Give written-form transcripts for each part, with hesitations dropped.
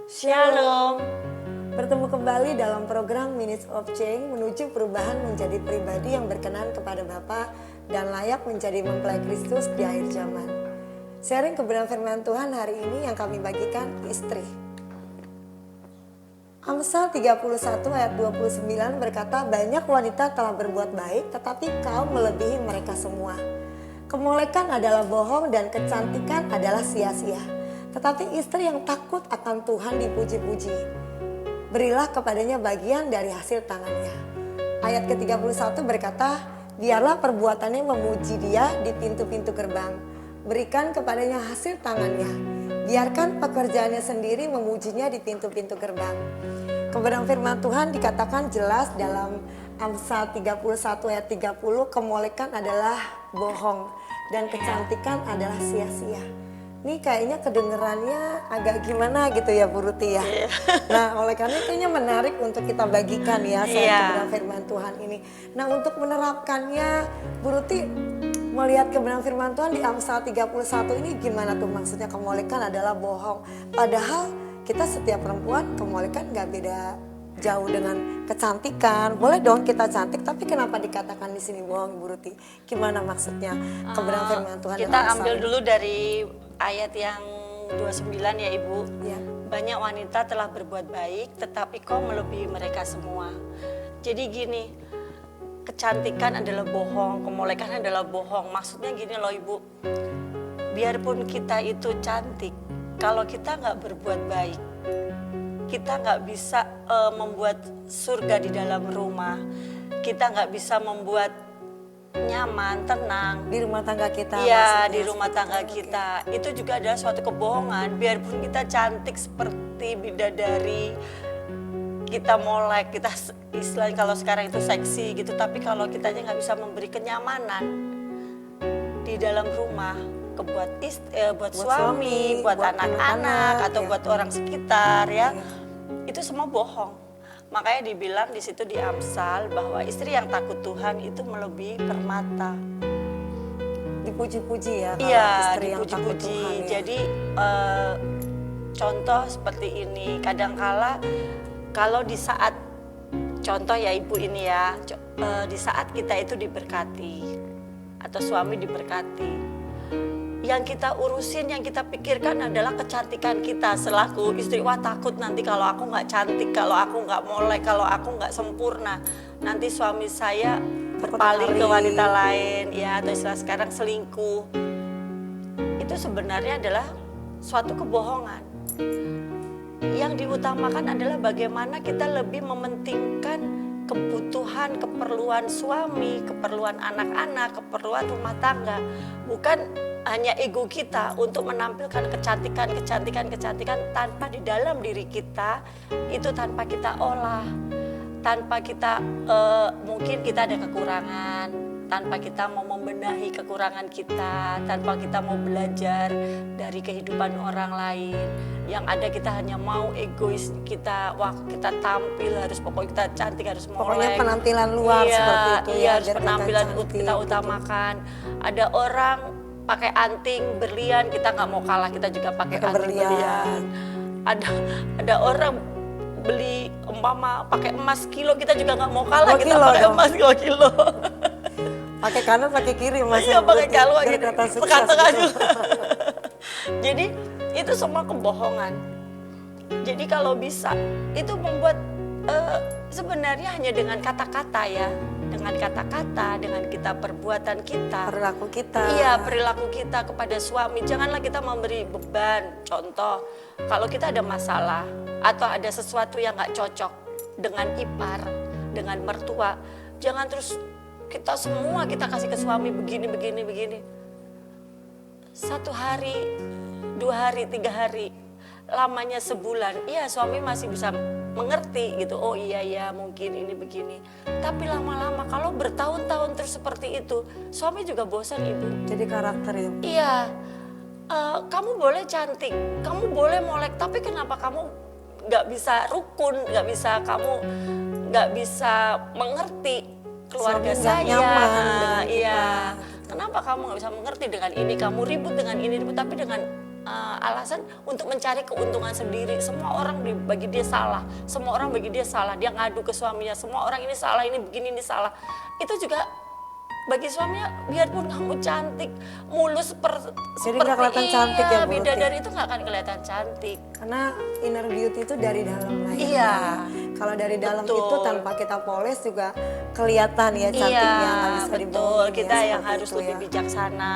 Shalom. Bertemu kembali dalam program Minutes of Change menuju perubahan menjadi pribadi yang berkenan kepada Bapa dan layak menjadi mempelai Kristus di akhir zaman. Sharing kebenaran firman Tuhan hari ini yang kami bagikan istri. Amsal 31 ayat 29 berkata, banyak wanita telah berbuat baik tetapi kau melebihi mereka semua. Kemolekan adalah bohong dan kecantikan adalah sia-sia. Tetapi istri yang takut akan Tuhan dipuji-puji. Berilah kepadanya bagian dari hasil tangannya. Ayat ke-31 berkata, biarlah perbuatannya memuji dia di pintu-pintu gerbang. Berikan kepadanya hasil tangannya. Biarkan pekerjaannya sendiri memujinya di pintu-pintu gerbang. Kebenaran firman Tuhan dikatakan jelas dalam Amsal 31 ayat 30, kemolekan adalah bohong dan kecantikan adalah sia-sia. Ini kayaknya kedengerannya agak gimana gitu ya Bu Ruti ya. Nah oleh karena kayaknya menarik untuk kita bagikan ya kebenaran firman Tuhan ini. Nah untuk menerapkannya Bu Ruti melihat kebenaran firman Tuhan di Amsal 31 ini gimana tuh, maksudnya kemolekan adalah bohong. Padahal kita setiap perempuan kemolekan gak beda jauh dengan kecantikan. Boleh dong kita cantik, tapi kenapa dikatakan di sini bohong Bu Ruti? Gimana maksudnya kebenaran firman Tuhan? Kita ambil dulu dari ayat yang 29 ya Ibu. Ya. Banyak wanita telah berbuat baik tetapi kau melebihi mereka semua. Jadi gini, kecantikan adalah bohong, kemolekan adalah bohong. Maksudnya gini loh Ibu, biarpun kita itu cantik, kalau kita gak berbuat baik, kita gak bisa membuat surga di dalam rumah. Kita gak bisa membuat nyaman, tenang di rumah tangga kita. Iya, di rumah tangga kita. Itu juga adalah suatu kebohongan. Biarpun kita cantik seperti bidadari, kita molek, kita istilahnya kalau sekarang itu seksi gitu, tapi kalau kitanya nggak bisa memberi kenyamanan di dalam rumah, buat suami, buat anak-anak atau buat orang sekitar ya, itu semua bohong. Makanya dibilang di situ di Amsal bahwa istri yang takut Tuhan itu melebihi permata. Dipuji-puji ya. Iya, dipuji-puji. Ya. Jadi contoh seperti ini, kadangkala kalau di saat contoh ya Ibu ini ya, di saat kita itu diberkati atau suami diberkati, yang kita urusin, yang kita pikirkan adalah kecantikan kita selaku istri. Wah takut nanti kalau aku nggak cantik, kalau aku nggak molek, kalau aku nggak sempurna, nanti suami saya berpaling ke wanita lain, ya atau istilah sekarang selingkuh. Itu sebenarnya adalah suatu kebohongan. Yang diutamakan adalah bagaimana kita lebih mementingkan kebutuhan, keperluan suami, keperluan anak-anak, keperluan rumah tangga. Bukan hanya ego kita untuk menampilkan kecantikan tanpa di dalam diri kita, itu tanpa kita olah, tanpa kita mungkin kita ada kekurangan, tanpa kita mau membenahi kekurangan kita, tanpa kita mau belajar dari kehidupan orang lain. Yang ada kita hanya mau egois kita, wah kita tampil harus pokoknya kita cantik, harus molek. Pokoknya penampilan luar seperti itu ya. Iya, harus penampilan kita utamakan. Ada orang pakai anting berlian, kita nggak mau kalah, kita juga pakai anting berlian. Ada orang beli pakai emas kilo, kita juga nggak mau kalah, kita pakai emas kilo. Pakai kanan, pakai kiri, Mas. Iya, pakai kalau gitu. Katakan juga. Jadi itu semua kebohongan. Jadi kalau bisa itu membuat sebenarnya hanya dengan kata-kata ya, dengan kata-kata, dengan kita perbuatan kita, perilaku kita. Iya, perilaku kita kepada suami. Janganlah kita memberi beban. Contoh, kalau kita ada masalah atau ada sesuatu yang nggak cocok dengan ipar, dengan mertua, jangan terus kita semua kita kasih ke suami begini. 1 hari, 2 hari, 3 hari, lamanya sebulan, iya suami masih bisa mengerti gitu. Oh iya mungkin ini begini. Tapi lama-lama kalau bertahun-tahun terus seperti itu, suami juga bosan Ibu. Jadi karakter ya. Iya, kamu boleh cantik, kamu boleh molek, tapi kenapa kamu nggak bisa rukun, kamu nggak bisa mengerti keluarga saya? Nyaman iya. Kenapa kamu nggak bisa mengerti dengan ini? Kamu ribut dengan ini, tapi dengan alasan untuk mencari keuntungan sendiri. Semua orang bagi dia salah, semua orang bagi dia salah. Dia ngadu ke suaminya, semua orang ini salah, ini begini, ini salah. Itu juga bagi suaminya, biarpun kamu cantik, mulus Jadi nggak kelihatan cantik ya, Bu Ruti? bidadari itu nggak akan kelihatan cantik. Karena inner beauty itu dari dalam lah ya. Iya. Kalau dari dalam Betul. itu tanpa kita poles juga kelihatan ya cantiknya, nggak bisa betul. dibohongin ya, Kita yang seperti harus itu lebih ya. bijaksana.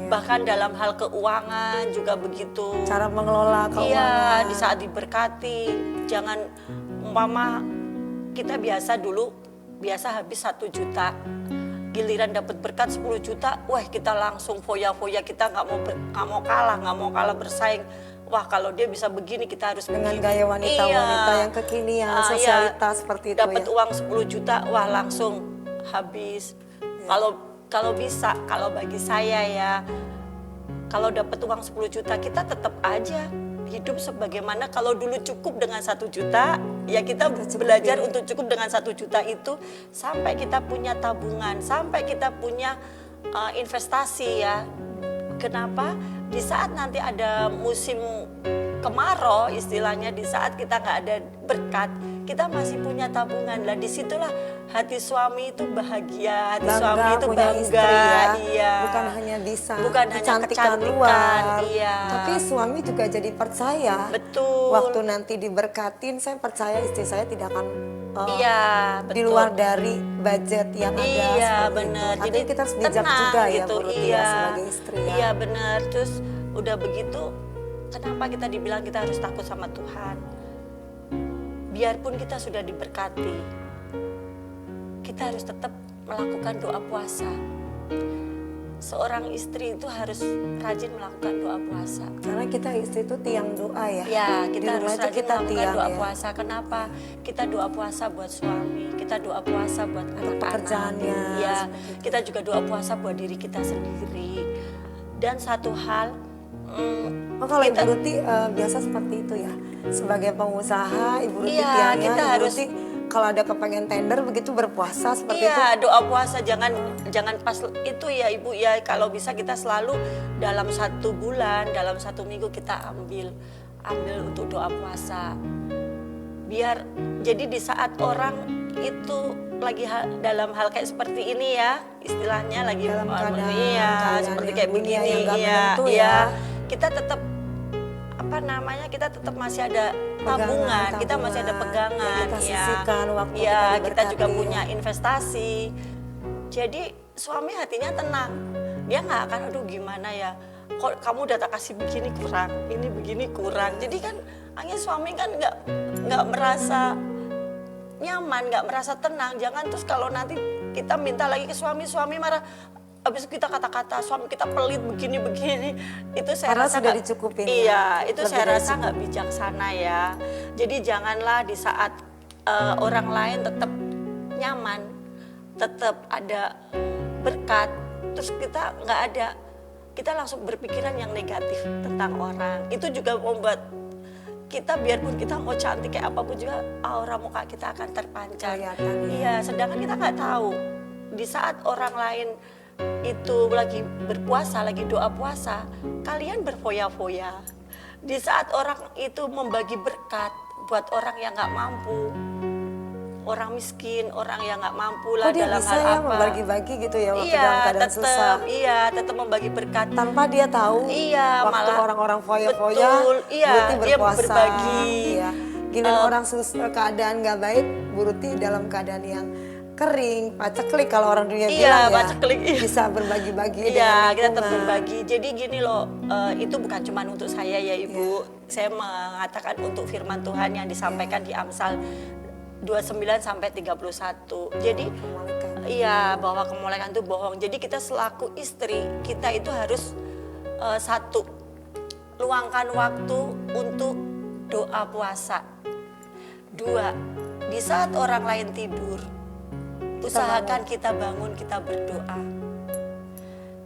Bahkan dalam hal keuangan juga begitu. Cara mengelola keuangan. Iya, di saat diberkati, jangan umpama kita biasa habis 1 juta. Giliran dapat berkat 10 juta, wah kita langsung foya-foya, kita nggak mau kalah bersaing. Wah kalau dia bisa begini kita harus Dengan begini. gaya wanita-wanita Iya. yang kekinian, Iya. sosialitas seperti itu Dapat ya. uang 10 juta, wah langsung habis. Kalau bisa, kalau bagi saya ya, kalau dapat uang 10 juta kita tetap aja hidup sebagaimana kalau dulu cukup dengan 1 juta, ya kita belajar untuk cukup dengan 1 juta itu sampai kita punya tabungan, sampai kita punya investasi ya. Kenapa? Di saat nanti ada musim kemarau istilahnya, di saat kita nggak ada berkat, kita masih punya tabungan. Lah disitulah hati suami itu bahagia, hati suami Bangga itu punya bangga, istri ya. iya. Bukan hanya bisa Bukan hanya kecantikan kecantikan, luar, iya. tapi suami juga jadi percaya. Betul. Waktu nanti diberkatin, saya percaya istri saya tidak akan Iya, di betul. luar dari budget yang ada. Iya seperti benar. itu. Artinya kita harus bijak tenang juga ya, gitu. Bu Ruti Iya. ya, sebagai istri ya. Iya benar. Terus udah begitu, kenapa kita dibilang kita harus takut sama Tuhan? Biarpun kita sudah diberkati, kita harus tetap melakukan doa puasa. Seorang istri itu harus rajin melakukan doa puasa. Karena kita istri itu tiang doa ya. Ya, Di kita rumah harus itu rajin kita melakukan tiang doa ya. puasa. Kenapa? Kita doa puasa buat suami, kita doa puasa buat anak-anak. pekerjaannya, Ya, seperti itu. kita juga doa puasa buat diri kita sendiri. Dan satu hal, Oh kalau kita- Ibu Ruti biasa seperti itu ya. Sebagai pengusaha, Ibu Ruti Iya, tiangnya, kita Ibu harus- Ruti kalau ada kepengen tender begitu berpuasa seperti itu. iya doa puasa jangan pas itu ya Ibu ya. Kalau bisa kita selalu dalam 1 bulan, dalam 1 minggu kita ambil untuk doa puasa. Biar jadi di saat orang itu lagi dalam hal kayak seperti ini ya, istilahnya lagi Dalam keadaan iya kalian seperti yang kayak dunia begini yang nggak iya menentu iya. ya. Kita tetap kita tetap masih ada tabungan, kita masih ada pegangan yang kita ya. sisihkan waktu Ya, kita kita juga diberkati. punya investasi. Jadi suami hatinya tenang. Dia nggak akan aduh gimana ya. Kok kamu udah tak kasih begini kurang, ini begini kurang. Jadi kan hanya suami kan nggak merasa nyaman, nggak merasa tenang. Jangan terus kalau nanti kita minta lagi ke suami marah. Habis itu kita kata-kata suami kita pelit begini-begini, itu saya Karena rasa sudah nggak- dicukupin Iya, ya. itu Lebih saya dari rasa nggak bijaksana ya. Jadi janganlah di saat orang lain tetap nyaman, tetap ada berkat, terus kita nggak ada, kita langsung berpikiran yang negatif tentang orang. Itu juga membuat kita biarpun kita mau cantik kayak apapun juga aura muka kita akan terpancar. Kelihatan, ya. Iya, sedangkan kita nggak tahu di saat orang lain itu lagi berpuasa, lagi doa puasa, kalian berfoya-foya. Di saat orang itu membagi berkat buat orang yang nggak mampu, orang miskin, orang yang nggak mampu lah Oh dia dalam bisa hal ya apa. membagi-bagi gitu ya waktu Iya, dalam keadaan susah. tetap membagi berkat. Tanpa dia tahu Iya, waktu malah orang-orang foya-foya, betul, iya, Bu Ruti dia berpuasa. berbagi. Iya. Giliran orang keadaan nggak baik, Bu Ruti dalam keadaan yang kering, paceklik kalau orang dunia Iya, bilang ya. paceklik, iya. Bisa berbagi-bagi dengan Iya, kita tetap lingkungan. berbagi. Jadi gini loh, itu bukan cuma untuk saya ya Ibu. Saya mengatakan untuk firman Tuhan yang disampaikan di Amsal 29 sampai 31. Jadi iya, bahwa kemolekan itu bohong. Jadi kita selaku istri, kita itu harus satu, luangkan waktu untuk doa puasa. 2, di saat orang lain tidur, usahakan kita bangun, kita berdoa.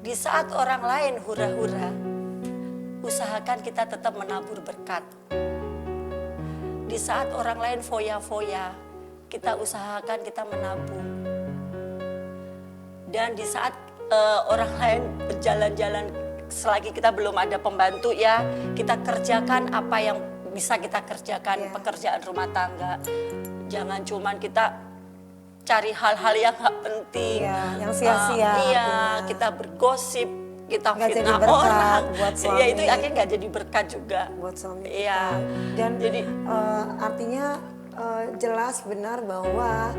Di saat orang lain hura-hura, usahakan kita tetap menabur berkat. Di saat orang lain foya-foya, kita usahakan kita menabung. Dan di saat orang lain berjalan-jalan selagi kita belum ada pembantu ya, kita kerjakan apa yang bisa kita kerjakan, pekerjaan rumah tangga. Jangan cuman kita cari hal-hal yang nggak penting, yang sia-sia. Kita bergosip, kita Nggak jadi fitnah berkat orang, buat suami. ya itu akhirnya nggak jadi berkat juga buat suami Iya. kita. Dan Jadi artinya jelas benar bahwa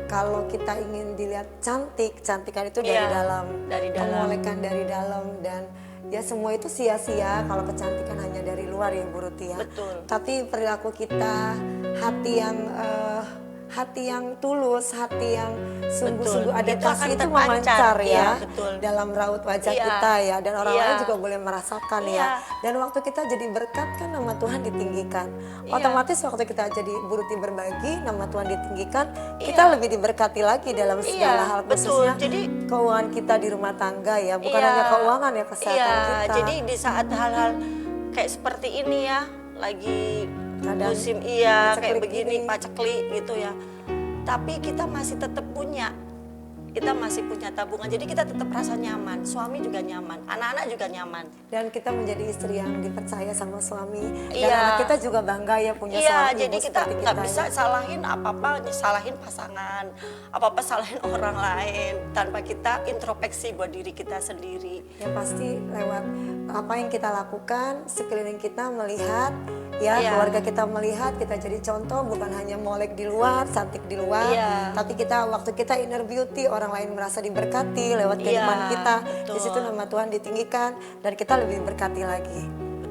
kalau kita ingin dilihat cantik, cantikan itu dari Iya, dalam, dari dalam. pengolekan dari dalam, dan ya semua itu sia-sia kalau kecantikan hanya dari luar ya Bu Ruti ya. Betul. Tapi perilaku kita, hati yang tulus, hati yang sungguh-sungguh ada Itu kasih akan itu terpancar. memancar ya, Iya, betul. dalam raut wajah Iya. kita ya, dan orang Iya. lain juga boleh merasakan Iya. ya. Dan waktu kita jadi berkat kan nama Tuhan ditinggikan. Iya. Otomatis waktu kita jadi Bu Ruti berbagi, nama Tuhan ditinggikan, kita Iya. lebih diberkati lagi dalam segala Iya, hal, betul. khususnya Jadi- keuangan kita di rumah tangga ya, bukan Iya. hanya keuangan ya, kesehatan Iya, kita. jadi di saat hal-hal kayak seperti ini ya, lagi Kadang musim paceklik kayak begini, ini. paceklik gitu ya. Tapi kita masih tetap punya, kita masih punya tabungan. Jadi kita tetap rasa nyaman, suami juga nyaman, anak-anak juga nyaman. Dan kita menjadi istri yang dipercaya sama suami. Dan Iya. anak kita juga bangga ya punya Iya, suami jadi ibu kita seperti nggak kita bisa ya. salahin apa-apa, salahin pasangan, apa-apa salahin orang lain tanpa kita introspeksi buat diri kita sendiri. Yang pasti lewat apa yang kita lakukan, sekeliling kita melihat, ya Iya. keluarga kita melihat, kita jadi contoh, bukan hanya molek di luar, cantik di luar, Iya. tapi kita waktu kita inner beauty, orang lain merasa diberkati lewat Iya, kehidupan kita. betul. Di situ nama Tuhan ditinggikan dan kita lebih diberkati lagi.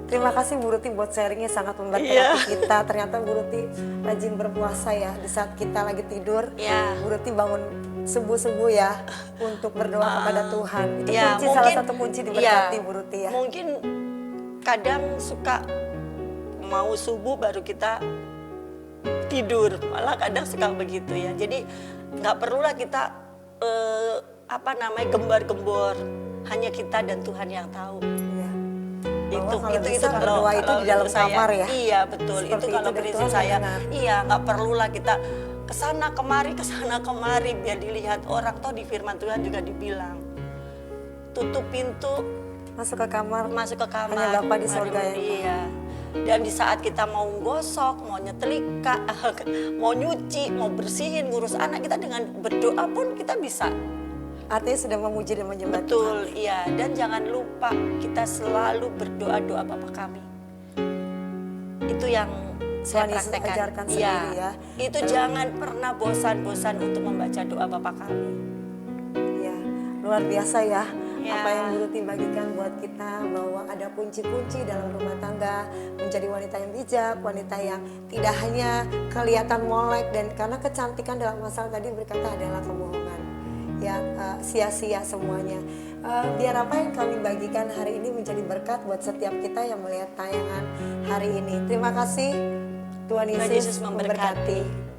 Terima kasih Bu Ruti buat sharingnya, sangat memberkati Iya. kita. Ternyata Bu Ruti rajin berpuasa ya, di saat kita lagi tidur, Iya. Bu Ruti bangun subuh-subuh ya untuk berdoa kepada Tuhan. Itu Ya, kunci, salah satu kunci diberkati ya, Bu Ruti ya. Mungkin kadang suka mau subuh baru kita tidur, malah kadang suka begitu ya. Jadi nggak perlulah kita gembar-gembor, hanya kita dan Tuhan yang tahu. Iya. Bahwa kalau bisa kalau berdoa itu di dalam menurut saya. kamar ya. Iya betul, Seperti itu kalau itu dan prinsip Tuhan saya. mendengar. Iya, nggak perlulah kita kesana kemari biar dilihat orang. Toh di firman Tuhan juga dibilang tutup pintu, Masuk ke kamar, masuk ke kamar. hanya Bapa di sorga yang tahu. Iya. Dan di saat kita mau gosok, mau nyetrika, mau nyuci, mau bersihin, ngurus anak, kita dengan berdoa pun kita bisa. Artinya sudah memuji dan menyembah Tuhan. Betul, iya. Dan jangan lupa kita selalu berdoa Bapa kami. Itu yang saya Tuhan Yesus praktekkan. ajarkan Iya. sendiri ya. Itu jangan pernah bosan-bosan untuk membaca doa Bapa kami. Ya, luar biasa ya. Ya. Apa yang Bu Ruti bagikan buat kita, bahwa ada kunci-kunci dalam rumah tangga, menjadi wanita yang bijak, wanita yang tidak hanya kelihatan molek, dan karena kecantikan dalam masalah tadi berkata adalah kebohongan. Ya, sia-sia semuanya. Biar apa yang kami bagikan hari ini menjadi berkat buat setiap kita yang melihat tayangan hari ini. Terima kasih. Tuhan Tuhan Yesus Yesus memberkati. memberkati.